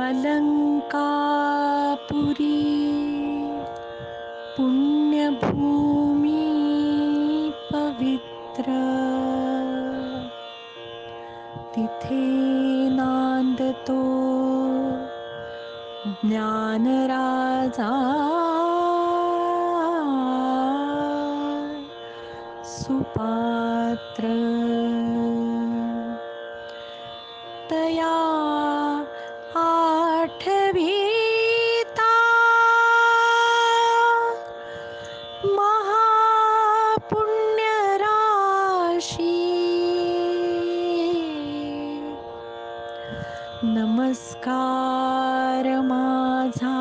अलंकापुरी पुण्यभूमी पवित्र, तिथे नांदतो ज्ञानराजा सुपात्र. तया आठवीता महापुण्यराशी, नमस्कार माझा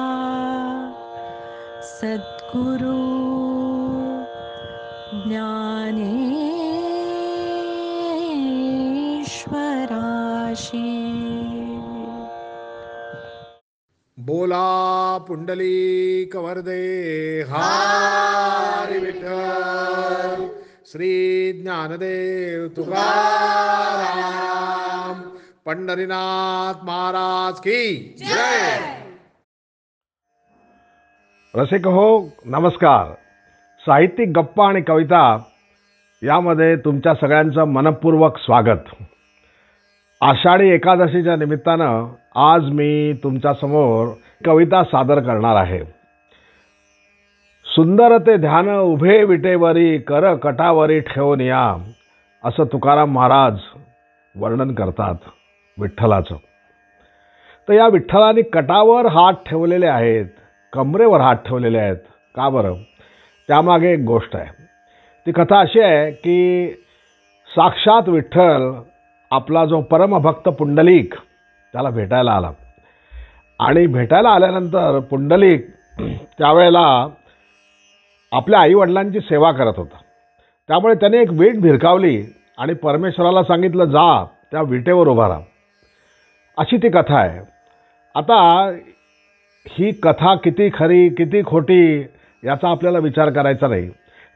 सद्गुरु ज्ञानेश्वराशी. बोला पुंडलिक वरदे हरी विठ्ठल. श्री ज्ञानदेव तुकाराम पंढरीनाथ महाराज की जय. रसिक हो, नमस्कार. साहित्यिक गप्पा आणि कविता यामध्ये तुमच्या सगळ्यांचं मनपूर्वक स्वागत. आषाढी एकादशीच्या निमित्तानं आज मी तुमच्यासमोर कविता सादर करणार आहे. सुंदर ते ध्यान उभे विटेवरी, कर कटावरी ठेवून या, असं तुकाराम महाराज वर्णन करतात विठ्ठलाचं. तर या विठ्ठलाने कटावर हात ठेवलेले आहेत, कमरेवर हात ठेवलेले आहेत. का बरं? त्यामागे एक गोष्ट आहे. ती कथा अशी आहे की साक्षात विठ्ठल आपला जो परमभक्त पुंडलिक त्याला भेटायला आला, आणि भेटायला आल्यानंतर पुंडलिक त्यावेळेला आपल्या आईवडिलांची सेवा करत होता. त्यामुळे त्याने एक वीट भिरकावली आणि परमेश्वराला सांगितलं, जा त्या विटेवर उभा राहा. अशी ती कथा आहे. आता ही कथा किती खरी किती खोटी याचा आपल्याला विचार करायचा नाही.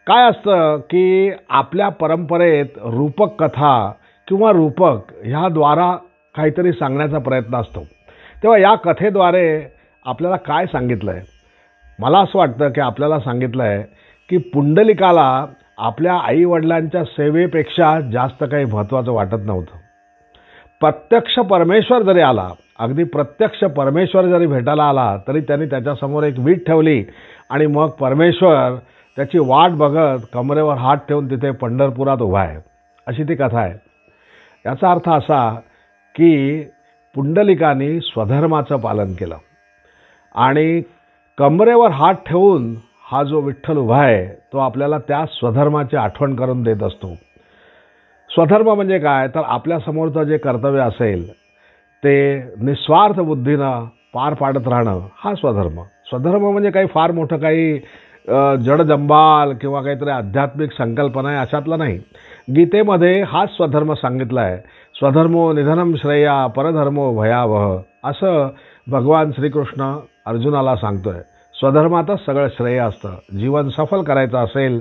काय असतं की आपल्या परंपरेत रूपक कथा किंवा रूपक ह्याद्वारा काहीतरी सांगण्याचा प्रयत्न असतो. तेव्हा या कथेद्वारे आपल्याला काय सांगितलं आहे? मला असं वाटतं की आपल्याला सांगितलं आहे की पुंडलिकाला आपल्या आईवडिलांच्या सेवेपेक्षा जास्त काही महत्त्वाचं वाटत नव्हतं. प्रत्यक्ष परमेश्वर जरी आला, अगदी प्रत्यक्ष परमेश्वर जरी भेटायला आला, तरी त्यांनी त्याच्यासमोर एक वीट ठेवली आणि मग परमेश्वर त्याची वाट बघत कमरेवर हात ठेवून तिथे पंढरपुरात उभा आहे. अशी ती कथा आहे. याचा अर्थ असा की पुंडलिकाने स्वधर्माचं पालन केलं आणि कमरेवर हात ठेवून हा जो विठ्ठल उभा आहे तो आपल्याला त्या स्वधर्माची आठवण करून देत असतो. स्वधर्म म्हणजे काय? तर आपल्यासमोरचं जे कर्तव्य असेल ते निस्वार्थ बुद्धीनं पार पाडत राहणं हा स्वधर्म. स्वधर्म म्हणजे काही फार मोठं काही जडजंबाल किंवा काहीतरी आध्यात्मिक संकल्पना आहे अशातला नाही. गीतेमध्ये हाच स्वधर्म सांगितला आहे. स्वधर्मो निधनम श्रेया परधर्मो भयावह, असं भगवान श्रीकृष्ण अर्जुनाला सांगतोय. स्वधर्मातच सगळं श्रेय असतं. जीवन सफल करायचं असेल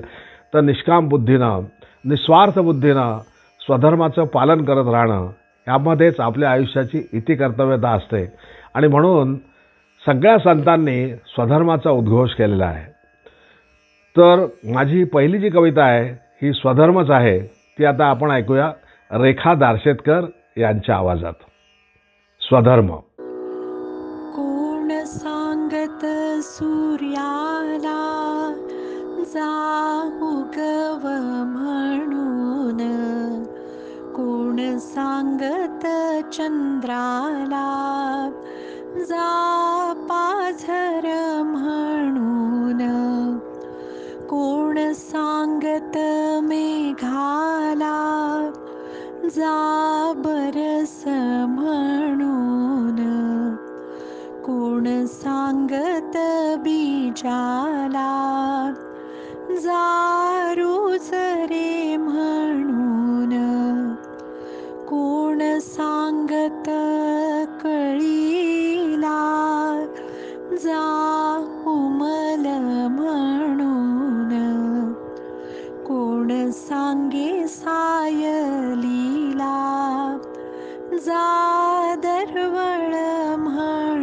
तर निष्काम बुद्धीनं निस्वार्थ बुद्धीनं स्वधर्माचं पालन करत राहणं यामध्येच आपल्या आयुष्याची इति कर्तव्यता असते. आणि म्हणून सगळ्या संतांनी स्वधर्माचा उद्घोष केलेला आहे. तर माझी पहिली जी कविता आहे ही स्वधर्मच आहे. ती आता आपण ऐकूया रेखा दार्शेतकर यांच्या आवाजात. स्वधर्म. कोण सांगत सूर्याला जा उगव म्हणून, कोण सांगत चंद्राला जा पाझर म्हणून, कोण सांगत मेघाला जा बरस म्हणून, कोण सांगत बीजाला जा रोज रे म्हणून, कोण सांगत कळीला जा उमल म्हणून, कोण सांगे सायलीला जा दरवळ म्हणून,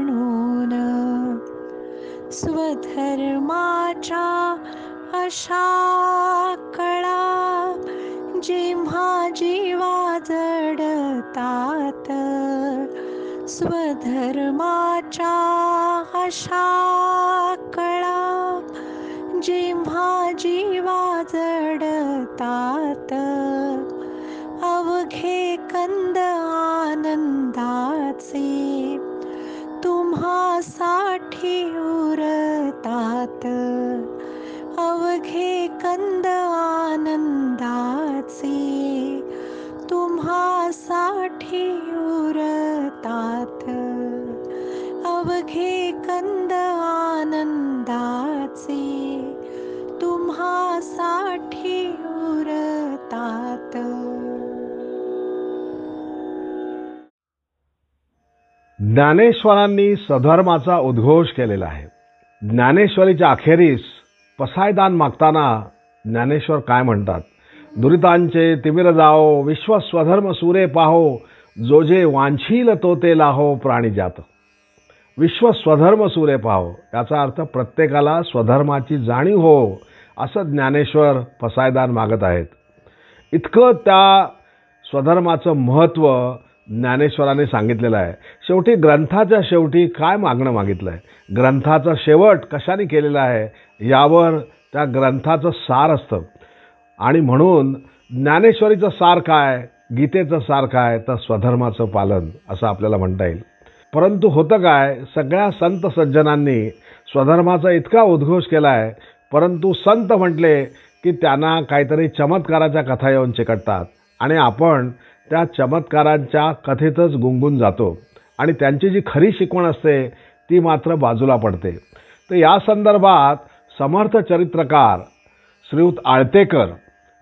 स्वधर्माच्या अशा कळा जेव्हा जीवा जडतात, स्वधर्माच्या अशा कळा जेव्हा जीवा जडतात, अवघे कंद आनंदाचे तुम्हासाठी उरतात, अवघे कंद आनंदाचे तुम्हासाठी उरतात, अवघे कंद आनंदाचे तुम्हासाठी उरतात. ज्ञानेश्वरांनी स्वधर्माचा उद्घोष केलेला आहे. ज्ञानेश्वरीच्या अखेरीस पसायदान मागताना ज्ञानेश्वर काय म्हणतात? दुरितांचे तिमिर जाओ, विश्व स्वधर्म सुरे पाहो, जो जे वांछील तो ते लाहो प्राणी जात. विश्व स्वधर्म सुरे पाहो याचा अर्थ प्रत्येकाला स्वधर्माची जाणीव हो, असं ज्ञानेश्वर पसायदान मागत आहेत. इतकं त्या स्वधर्माचं महत्त्व ज्ञानेश्वराने सांगितलेलं आहे. शेवटी ग्रंथाच्या शेवटी काय मागणं मागितलं आहे, ग्रंथाचा शेवट कशाने केलेला आहे, यावर त्या ग्रंथाचं सार असतं. आणि म्हणून ज्ञानेश्वरीचं सार काय, गीतेचं सार काय, तर स्वधर्माचं पालन असं आपल्याला म्हणता येईल. परंतु होतं काय, सगळ्या संत सज्जनांनी स्वधर्माचा इतका उद्घोष केला आहे, परंतु संत म्हटले की त्यांना काहीतरी चमत्काराच्या कथा येऊन चिकटतात आणि आपण त्या चमत्कारांच्या कथेतच गुंगून जातो आणि त्यांची जी खरी शिकवण असते ती मात्र बाजूला पडते. तर या संदर्भात समर्थ चरित्रकार श्रीयुत आळतेकर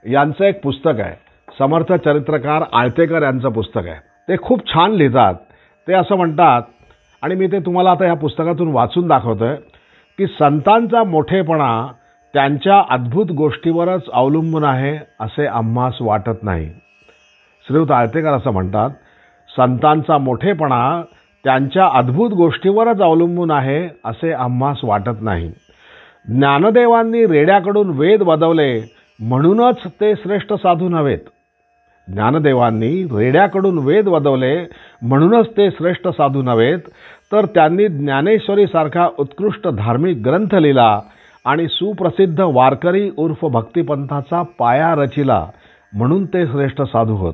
यांचं एक पुस्तक आहे. समर्थ चरित्रकार आळतेकर यांचं पुस्तक आहे. ते खूप छान लिहितात. ते असं म्हणतात, आणि मी ते तुम्हाला आता ह्या पुस्तकातून वाचून दाखवतोय, की संतांचा मोठेपणा त्यांच्या अद्भुत गोष्टीवरच अवलंबून आहे असे आम्हास वाटत नाही. श्रीयुत आळतेकर असं म्हणतात, संतांचा मोठेपणा त्यांच्या अद्भुत गोष्टीवरच अवलंबून आहे असे आम्हास वाटत नाही. ज्ञानदेवांनी रेड्याकडून वेद वदवले म्हणूनच ते श्रेष्ठ साधू नव्हेत. ज्ञानदेवांनी रेड्याकडून वेद वदवले म्हणूनच ते श्रेष्ठ साधू नव्हेत, तर त्यांनी ज्ञानेश्वरीसारखा उत्कृष्ट धार्मिक ग्रंथ लिहिला आणि सुप्रसिद्ध वारकरी उर्फ भक्तिपंथाचा पाया रचिला म्हणून ते श्रेष्ठ साधू होत.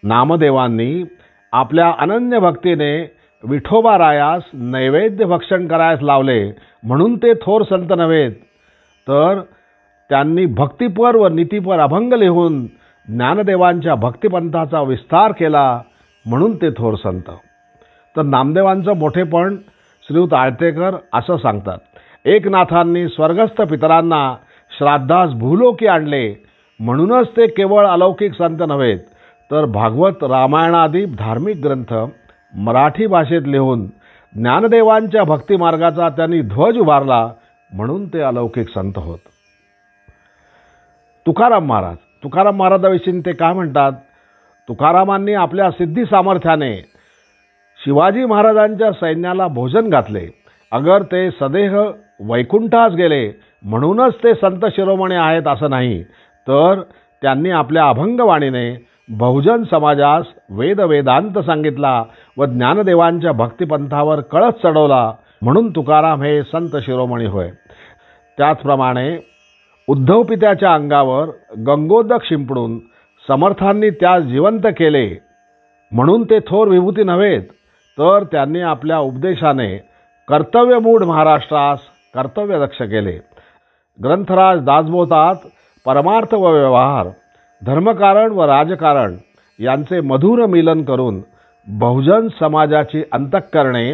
नामदेवांनी आपल्या अनन्य भक्तीने विठोबारायास नैवेद्य भक्षण करायस लावले म्हणून ते थोर संत नव्हेत, तर त्यांनी भक्तिपर व नीतीपर अभंग लिहून ज्ञानदेवांच्या भक्तिपंथाचा विस्तार केला म्हणून ते थोर संत. तर नामदेवांचं मोठेपण श्रीयुत आळतेकर असं सांगतात, एकनाथांनी स्वर्गस्थ पितरांना श्राद्धास भूलोकी आणले म्हणूनच ते केवळ अलौकिक संत नव्हेत, तर भागवत रामायणादी धार्मिक ग्रंथ मराठी भाषेत लिहून ज्ञानदेवांच्या भक्तिमार्गाचा त्यांनी ध्वज उभारला म्हणून ते अलौकिक संत होत. तुकाराम महाराजाविषयी ते काय म्हणतात? तुकारामांनी आपल्या सिद्धी सामर्थ्याने शिवाजी महाराजांच्या सैन्याला भोजन घातले. अगर ते सदेह वैकुंठास गेले म्हणूनच ते संत शिरोमणी आहेत असं नाही, तर त्यांनी आपल्या अभंगवाणीने बहुजन समाजास वेदांत सांगितला व ज्ञानदेवांच्या भक्तिपंथावर कळस चढवला म्हणून तुकाराम हे संत शिरोमणी होय. त्याचप्रमाणे उद्धव पित्याच्या अंगावर गंगोदक शिंपडून समर्थांनी त्यास जिवंत केले म्हणून ते थोर विभूती नव्हेत, तर त्यांनी आपल्या उपदेशाने कर्तव्यमूढ महाराष्ट्रास कर्तव्यदक्ष केले. ग्रंथराज दासबोधतात, परमार्थ व व्यवहार, धर्मकारण व राजकारण यांचे मधुर मिलन करून बहुजन समाजाची अंतःकरणे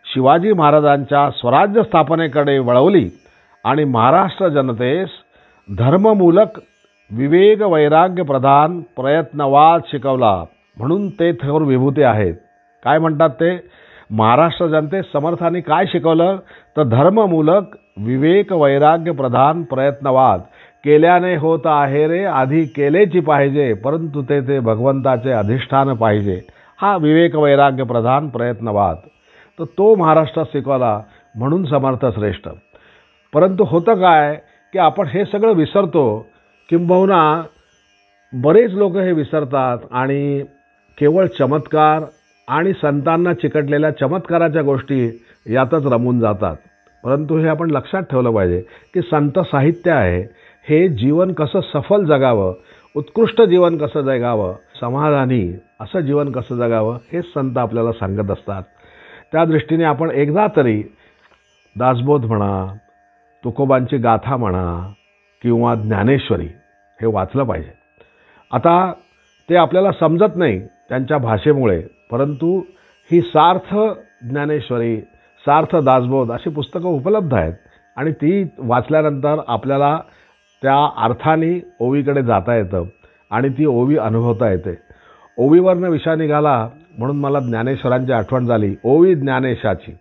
शिवाजी महाराजांच्या स्वराज्य स्थापनेकडे वळवली आणि महाराष्ट्र जनतेस धर्ममूलक विवेक वैराग्य प्रधान प्रयत्नवाद शिकवला म्हणून ते थोर विभूती आहेत. काय म्हणतात ते? महाराष्ट्र जनतेस समर्थांनी काय शिकवलं? तर धर्ममूलक विवेक वैराग्य प्रधान प्रयत्नवाद केल्याने होत आहे रे, आधी केलेची पाहिजे, परंतु ते भगवंताचे अधिष्ठान पाहिजे. हा विवेक वैराग्य प्रधान प्रयत्नवाद तर तो महाराष्ट्रात शिकवला म्हणून समर्थ श्रेष्ठ. परंतु होतं काय की आपण हे सगळं विसरतो, किंबहुना बरेच लोक हे विसरतात आणि केवळ चमत्कार आणि संतांना चिकटलेल्या चमत्काराच्या गोष्टी यातच रमून जातात. परंतु हे आपण लक्षात ठेवलं पाहिजे की संत साहित्य आहे हे जीवन कसं सफल जगावं, उत्कृष्ट जीवन कसं जगावं, समाधानी असं जीवन कसं जगावं हे संत आपल्याला सांगत असतात. त्या दृष्टीने आपण एकदा तरी दासबोध म्हणा, तुकोबांची गाथा म्हणा किंवा ज्ञानेश्वरी हे वाचलं पाहिजे. आता ते आपल्याला समजत नाही त्यांच्या भाषेमुळे, परंतु ही सार्थ ज्ञानेश्वरी, सार्थ दासबोध अशी पुस्तकं उपलब्ध आहेत आणि ती वाचल्यानंतर आपल्याला त्या अर्थाने ओवीकडे जाता येतं आणि ती ओवी अनुभवता येते. ओवीवरनं विषय निघाला म्हणून मला ज्ञानेश्वरांची आठवण झाली. ओवी ज्ञानेशाची.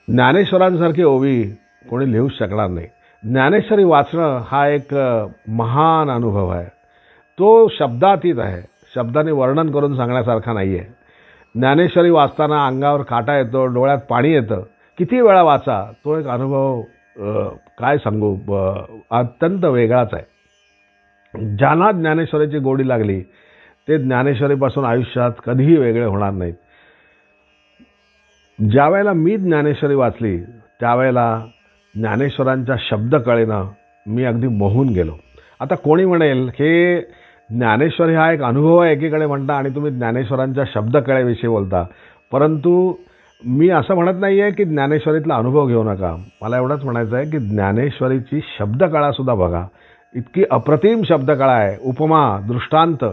ज्ञानेश्वरांसारखी ओवी कोणी लिहूच शकणार नाही. ज्ञानेश्वरी वाचणं हा एक महान अनुभव आहे. तो शब्दातीत आहे, शब्दाने वर्णन करून सांगण्यासारखा नाही आहे. ज्ञानेश्वरी वाचताना अंगावर काटा येतो, डोळ्यात पाणी येतं. किती वेळा वाचा, तो एक अनुभव काय सांगू, अत्यंत वेगळाच आहे. ज्यांना ज्ञानेश्वरीची गोडी लागली ते ज्ञानेश्वरीपासून आयुष्यात कधीही वेगळे होणार नाहीत. ज्या वेळेला मी ज्ञानेश्वरी वाचली त्यावेळेला ज्ञानेश्वरांच्या शब्दकळेनं मी अगदी मोहून गेलो. आता कोणी म्हणेल की ज्ञानेश्वरी हा एक अनुभव आहे एकीकडे म्हणता आणि तुम्ही ज्ञानेश्वरांच्या शब्दकळेविषयी बोलता, परंतु मी असं म्हणत नाही आहे की ज्ञानेश्वरीतला अनुभव घेऊ नका. मला एवढंच म्हणायचं आहे की ज्ञानेश्वरीची शब्दकळासुद्धा बघा. इतकी अप्रतिम शब्दकळा आहे. उपमा, दृष्टांत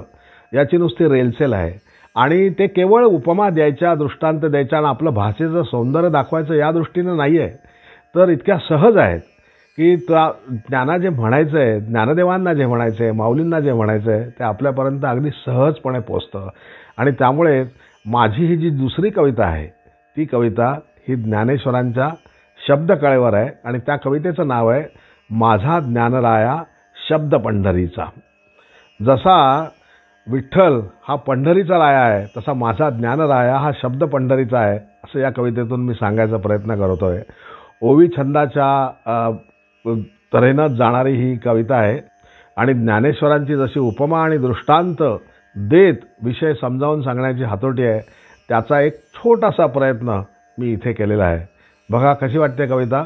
याची नुसती रेलसेल आहे आणि ते केवळ उपमा द्यायच्या, दृष्टांत द्यायच्या आणि आपलं भाषेचं सौंदर्य दाखवायचं या दृष्टीनं नाही आहे, तर इतक्या सहज आहेत की त्यांना जे म्हणायचं आहे, ज्ञानदेवांना जे म्हणायचं आहे, माऊलींना जे म्हणायचं आहे ते आपल्यापर्यंत अगदी सहजपणे पोचतं. आणि त्यामुळे माझी ही जी दुसरी कविता आहे ती कविता ही ज्ञानेश्वरांच्या शब्दकळेवर आहे आणि त्या कवितेचं नाव आहे माझा ज्ञानराया शब्द पंढरीचा. जसा विठ्ठल हा पंढरीचा राया आहे तसा माझा ज्ञानराया हा शब्द पंढरीचा आहे, असं या कवितेतून मी सांगायचा प्रयत्न करतोय. ओवी छंदाच्या तऱ्हेनं जाणारी ही कविता आहे आणि ज्ञानेश्वरांची जशी उपमा आणि दृष्टांत देत विषय समजावून सांगण्याची हातोटी आहे त्याचा एक छोटासा प्रयत्न मी इथे केलेला आहे. बघा कशी वाटते कविता.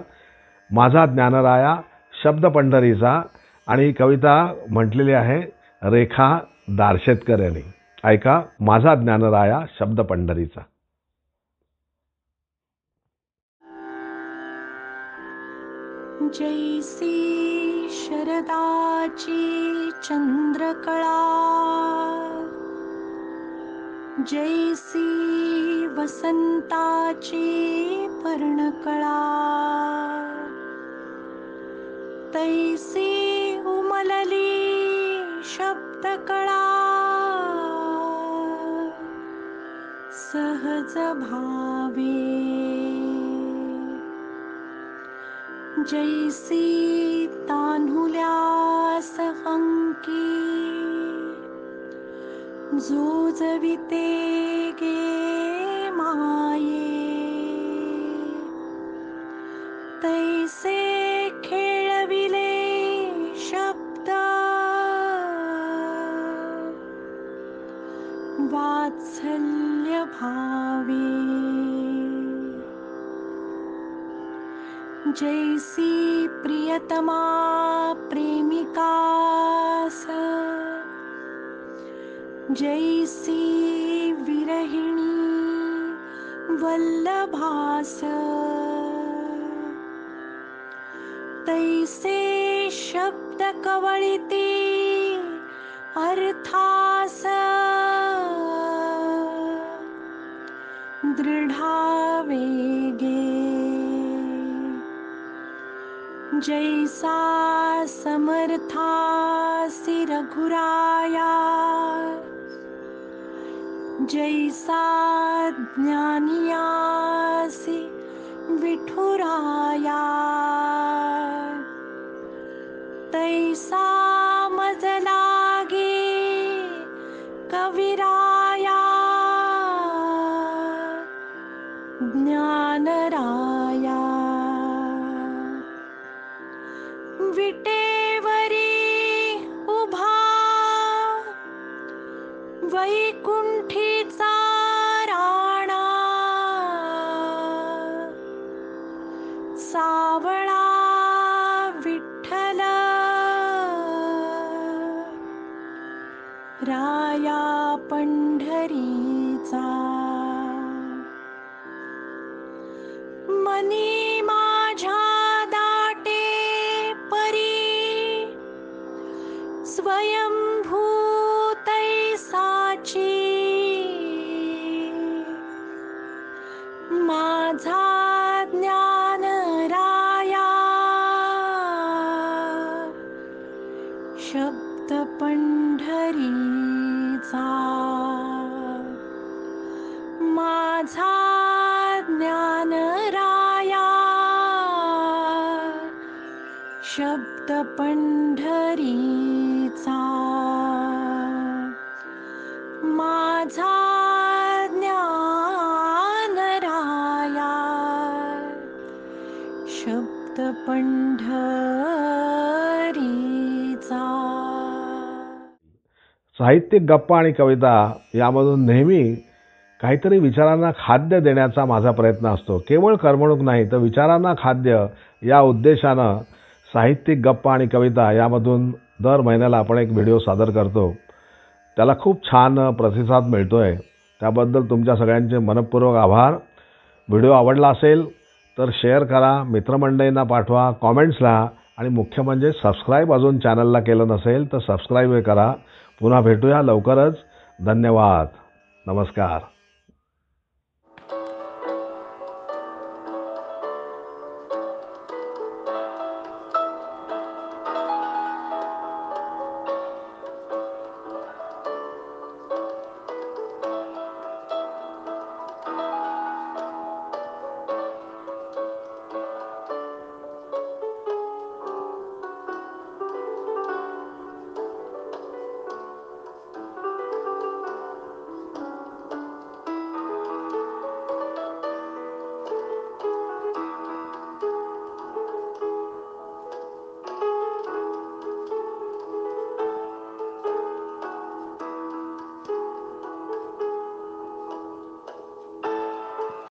माझा ज्ञानराया शब्द पंढरीचा. आणि ही कविता म्हटलेली आहे रेखा दारशेतकर यांनी. ऐका माझा ज्ञानराया शब्द पंढरीचा. जैसी शरदाची चंद्रकळा, जैसी वसंताची पर्णकळा, तैसी उमलली शब्दकळा, सहज भावे जैसी तान्हुल्यास अंकी, जोजविते गे माये, तैसे खेळविले शब्द वात्सल्य भावे, जैसी प्रियतमा प्रेमिकास, जैसी विरहिणी वल्लभास, तैसे शब्द कवळिती अर्थास, दृढावेगे, जैसा समर्थासि रघुराया, जैसा ज्ञानियासि विठुराया, तैसा मज लागे कविराया, ज्ञानराया वैकुंठीचा राणा सावळा विठ्ठल राया पंढरीचा मनी माझ्या दाटे परी स्वयंभू तैसाची माझा ज्ञान राया शब्द पंढरीचा माझा ज्ञान राया शब्द पंढरीचा माझा ज्ञान राया शब्द पंढरीचा. साहित्यिक गप्पा आणि कविता यामधून नेहमी काहीतरी विचारांना खाद्य देण्याचा माझा प्रयत्न असतो. केवळ करमणूक नाही तर विचारांना खाद्य या उद्देशानं साहित्यिक गप्पा आणि कविता यामधून दर महिन्याला आपण एक व्हिडिओ सादर करतो. त्याला खूप छान प्रतिसाद मिळतोय. त्याबद्दल तुमच्या सगळ्यांचे मनपूर्वक आभार. व्हिडिओ आवडला असेल तर शेअर करा, मित्रमंडळींना पाठवा, कॉमेंट्स लिहा आणि मुख्य म्हणजे सबस्क्राईब अजून चॅनलला केलं नसेल तर सबस्क्राईब करा. पुन्हा भेटूया लवकरच. धन्यवाद. नमस्कार.